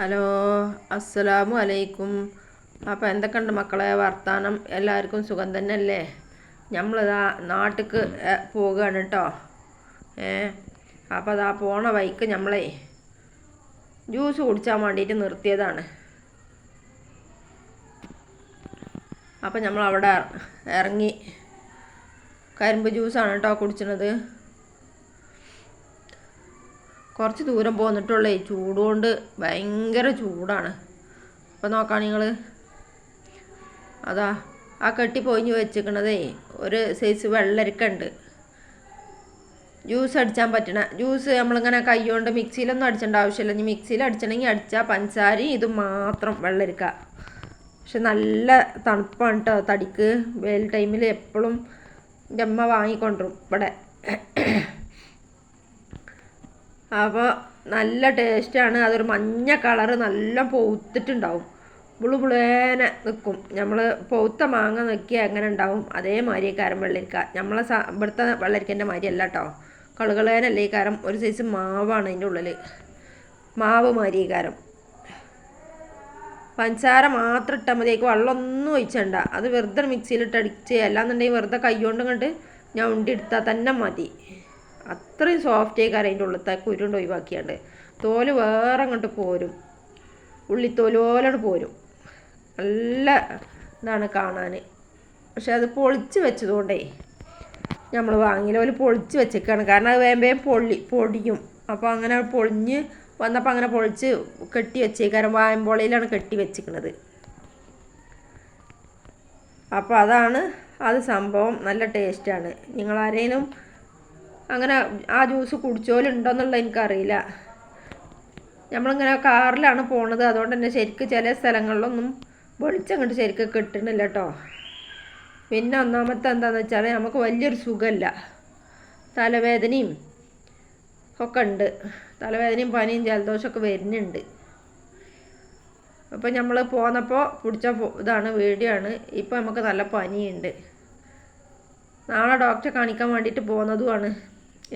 Hello, അസ്സലാമു അലൈക്കും. അപ്പോൾ എന്തൊക്കെയുണ്ട് മക്കളെ വർത്താനം? എല്ലാവർക്കും സുഖം തന്നെയല്ലേ? നമ്മളിതാ നാട്ടിലേക്ക് പോവുകയാണ് കേട്ടോ. അപ്പോൾ അതാ പോണ വഴിക്ക് നമ്മളെ ജ്യൂസ് കുടിച്ചാൻ വേണ്ടിയിട്ട് നിർത്തിയതാണ്. അപ്പോൾ നമ്മളവിടെ ഇറങ്ങി കരിമ്പ് ജ്യൂസാണ് കേട്ടോ കുടിച്ചത്. കുറച്ച് ദൂരം പോന്നിട്ടുള്ളേ, ചൂടുകൊണ്ട് ഭയങ്കര ചൂടാണ്. അപ്പോൾ നോക്കാം നിങ്ങൾ, അതാ ആ കെട്ടി പൊയിഞ്ഞ് വെച്ചിരിക്കണതേ ഒരു സൈസ് വെള്ളരിക്കുണ്ട്. ജ്യൂസ് അടിച്ചാൻ പറ്റണ ജ്യൂസ് നമ്മളിങ്ങനെ കൈ കൊണ്ട് മിക്സിയിലൊന്നും അടിച്ചേണ്ട ആവശ്യമില്ല. ഇനി മിക്സിയിൽ അടിച്ചണമെങ്കിൽ അടിച്ചാൽ പഞ്ചസാരയും ഇത് മാത്രം വെള്ളരിക്ക. പക്ഷെ നല്ല തണുപ്പാണ് കേട്ടോ തടിക്ക്. വെയിൽ ടൈമിൽ എപ്പോഴും എൻ്റെ അമ്മ വാങ്ങിക്കൊണ്ടുവരും ഇവിടെ. അപ്പോൾ നല്ല ടേസ്റ്റാണ്. അതൊരു മഞ്ഞ കളറ് നല്ല പൗത്തിട്ടുണ്ടാവും. ബുളുബുളേനെ നിൽക്കും. നമ്മൾ പൗത്ത മാങ്ങ നോക്കിയാൽ എങ്ങനെ ഉണ്ടാവും അതേമാതിരി ഈ കാരം വെള്ളരിക്ക. നമ്മളെ ഇവിടുത്തെ വെള്ളരിക്കൻ്റെ മാതിരി അല്ല കേട്ടോ, കളുകളേനല്ലേ ഈ കാരം. ഒരു സൈസ് മാവാണ് അതിൻ്റെ ഉള്ളിൽ, മാവ് മാതിരി ഈ കാരം. പഞ്ചസാര മാത്രം ഇട്ടാൽ മതിയേക്ക്, വെള്ളമൊന്നും ഒഴിച്ചണ്ട. അത് വെറുതെ മിക്സിയിലിട്ട് അടിച്ച്, അല്ലാന്നുണ്ടെങ്കിൽ വെറുതെ കൈ കൊണ്ട് കണ്ട് ഞാൻ ഉണ്ടെടുത്താൽ തന്നെ മതി. അത്രയും സോഫ്റ്റ് ആയി അതിൻ്റെ ഉള്ളിലത്തെ കുരുണ്ട് ഒഴിവാക്കിയാണ്ട് തോല് വേറെ അങ്ങോട്ട് പോരും. ഉള്ളിത്തോലോലോട് പോരും. നല്ല ഇതാണ് കാണാൻ. പക്ഷെ അത് പൊളിച്ച് വെച്ചതുകൊണ്ടേ നമ്മൾ വാങ്ങിയില്ല. ഒരു പൊളിച്ച് വെച്ചേക്കാണ്, കാരണം അത് വേഗം പൊടിയും. അപ്പോൾ അങ്ങനെ പൊളിഞ്ഞ് വന്നപ്പോൾ അങ്ങനെ പൊളിച്ച് കെട്ടി വെച്ചേക്കാരം. വായമ്പോളയിലാണ് കെട്ടി വെച്ചിരിക്കുന്നത്. അപ്പോൾ അതാണ് അത് സംഭവം. നല്ല ടേസ്റ്റാണ്. നിങ്ങളാരേലും അങ്ങനെ ആ ജ്യൂസ് കുടിച്ചോലുണ്ടോയെന്നുള്ളത് എനിക്കറിയില്ല. നമ്മളിങ്ങനെ കാറിലാണ് പോണത്, അതുകൊണ്ട് തന്നെ ശരിക്കും ചില സ്ഥലങ്ങളിലൊന്നും വെളിച്ചങ്ങോട്ട് ശരിക്കും കിട്ടണില്ല കേട്ടോ. പിന്നെ ഒന്നാമത്തെ എന്താണെന്ന് വെച്ചാൽ നമുക്ക് വലിയൊരു സുഖമില്ല, തലവേദനയും ഒക്കെ ഉണ്ട്. തലവേദനയും പനിയും ജലദോഷമൊക്കെ വരുന്നുണ്ട്. അപ്പോൾ നമ്മൾ പോന്നപ്പോൾ പിടിച്ച ഇതാണ് വീഡിയോ ആണ്. ഇപ്പോൾ നമുക്ക് നല്ല പനിയുണ്ട്. നാളെ ഡോക്ടറെ കാണിക്കാൻ വേണ്ടിയിട്ട് പോകുന്നതുമാണ്.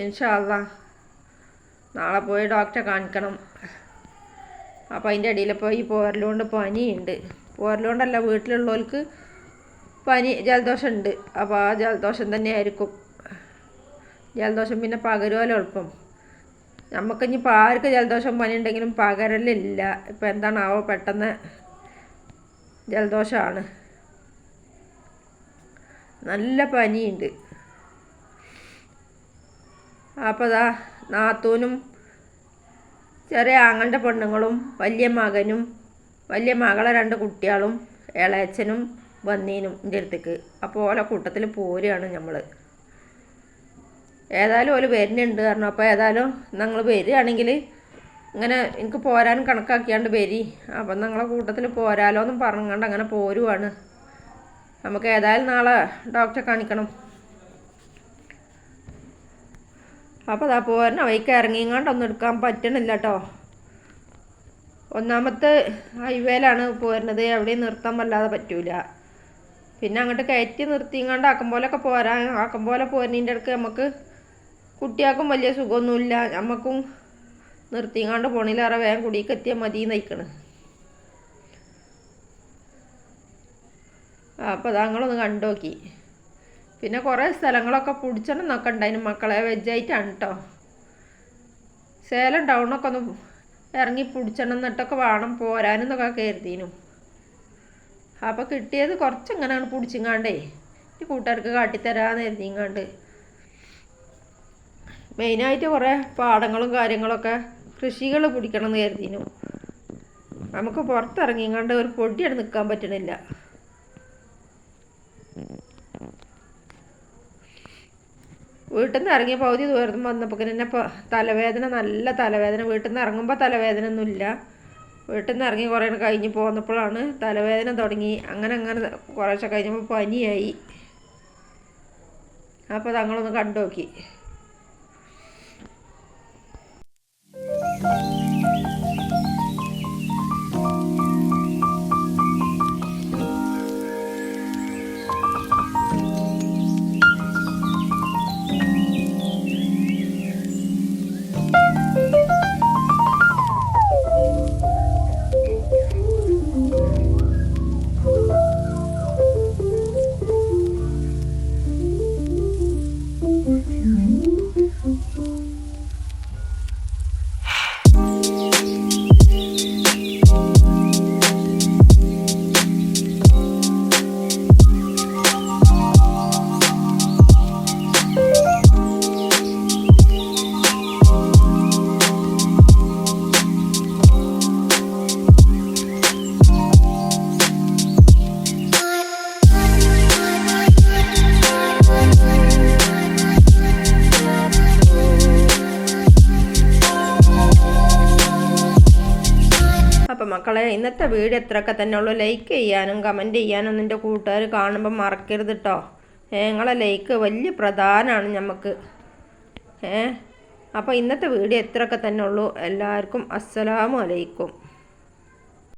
ഇൻഷാ അല്ലാഹ് നാളെ പോയി ഡോക്ടറെ കാണിക്കണം. അപ്പോൾ അതിൻ്റെ ഇടയിൽ ഇപ്പോൾ ഈ പോരലുകൊണ്ട് പനിയുണ്ട്. പോരലുകൊണ്ടല്ല, വീട്ടിലുള്ളവർക്ക് പനി ജലദോഷം ഉണ്ട്. അപ്പോൾ ആ ജലദോഷം തന്നെയായിരിക്കും. ജലദോഷം പിന്നെ പകരുമല്ലോ എളുപ്പം. നമുക്കിനിപ്പോൾ ആർക്ക് ജലദോഷം പനി ഉണ്ടെങ്കിലും പകരലില്ല. ഇപ്പോൾ എന്താണാവോ പെട്ടെന്ന് ജലദോഷമാണ്. നല്ല പനിയുണ്ട്. അപ്പോൾ ദാ നാത്തൂനും ചെറിയ ആങ്ങളുടെ പെണ്ണുങ്ങളും വലിയ മകനും വലിയ മകളെ 2 കുട്ടികളും ഇളയച്ചനും വന്നീനും എൻ്റെ അടുത്തേക്ക്. അപ്പോൾ ഓലെ കൂട്ടത്തിൽ പോരുകയാണ് നമ്മൾ. ഏതായാലും ഓല് വരുന്നുണ്ട് പറഞ്ഞു. അപ്പോൾ ഏതായാലും ഞങ്ങൾ വരികയാണെങ്കിൽ ഇങ്ങനെ എനിക്ക് പോരാൻ കണക്കാക്കിയാണ്ട് വരി, അപ്പം ഞങ്ങളെ കൂട്ടത്തിൽ പോരാലോ എന്നും പറഞ്ഞുകൊണ്ട് അങ്ങനെ പോരുവാണ്. നമുക്ക് ഏതായാലും നാളെ ഡോക്ടറെ കാണിക്കണം. അപ്പോൾ അതാ പോരണ വഴിക്ക് ഇറങ്ങിങ്ങാണ്ടൊന്നും എടുക്കാൻ പറ്റണില്ല കേട്ടോ. ഒന്നാമത്തെ ഹൈവേയിലാണ് പോരുന്നത്, എവിടെയും നിർത്താൻ വല്ലാതെ പറ്റൂല. പിന്നെ അങ്ങോട്ട് കയറ്റി നിർത്തിങ്ങാണ്ട് ആക്കും പോലൊക്കെ പോരാൻ, ആക്കും പോലെ പോരുന്നതിൻ്റെ ഇടയ്ക്ക് നമുക്ക് കുട്ടികൾക്കും വലിയ സുഖമൊന്നുമില്ല. നമുക്കും നിർത്തിങ്ങാണ്ട് പോണിലേറെ വേഗം കുടിക്ക് എത്തിയാൽ മതി നയിക്കണ്. അപ്പോൾ അതങ്ങളൊന്ന് കണ്ടു നോക്കി. പിന്നെ കുറേ സ്ഥലങ്ങളൊക്കെ പിടിച്ചണം എന്നൊക്കെ ഉണ്ടായിരുന്നു മക്കളെ. വെജായിട്ടാണ് കേട്ടോ. സേലം ടൗണൊക്കെ ഒന്ന് ഇറങ്ങി പിടിച്ചണം എന്നിട്ടൊക്കെ വേണം പോരാനെന്നൊക്കെ കരുതിയിരുന്നു. അപ്പോൾ കിട്ടിയത് കുറച്ചെങ്ങനെയാണ് പിടിച്ചിങ്ങാണ്ടേ ഈ കൂട്ടുകാർക്ക് കാട്ടിത്തരാമെന്ന് കരുതിങ്ങാണ്ട്. മെയിനായിട്ട് കുറേ പാടങ്ങളും കാര്യങ്ങളൊക്കെ കൃഷികൾ പിടിക്കണം എന്ന് കരുതിയിരുന്നു. നമുക്ക് പുറത്തിറങ്ങിങ്ങാണ്ട് ഒരു പൊടിയാണ് നിൽക്കാൻ പറ്റണില്ല. വീട്ടിൽ നിന്ന് ഇറങ്ങിയ പകുതി ദൂരം വന്നപ്പോൾ തന്നെ തലവേദന, നല്ല തലവേദന. വീട്ടിൽ നിന്ന് ഇറങ്ങുമ്പോൾ തലവേദന ഒന്നുമില്ല. വീട്ടിൽ നിന്ന് ഇറങ്ങി കുറേ കഴിഞ്ഞ് പോന്നപ്പോഴാണ് തലവേദന തുടങ്ങി. അങ്ങനെ കുറേശ്ശെ കഴിഞ്ഞപ്പോൾ പനിയായി. അപ്പോൾ തങ്ങളൊന്ന് കണ്ടു നോക്കി. അപ്പം മക്കളെ ഇന്നത്തെ വീഡിയോ എത്രയൊക്കെ തന്നെ ഉള്ളൂ. ലൈക്ക് ചെയ്യാനും കമൻറ്റ് ചെയ്യാനും എൻ്റെ കൂട്ടുകാർ കാണുമ്പോൾ മറക്കരുത് കേട്ടോ. നിങ്ങളെ ലൈക്ക് വലിയ പ്രധാനമാണ് നമുക്ക്. അപ്പോൾ ഇന്നത്തെ വീഡിയോ എത്രയൊക്കെ തന്നെ ഉള്ളൂ. എല്ലാവർക്കും അസ്സലാമു അലൈക്കും.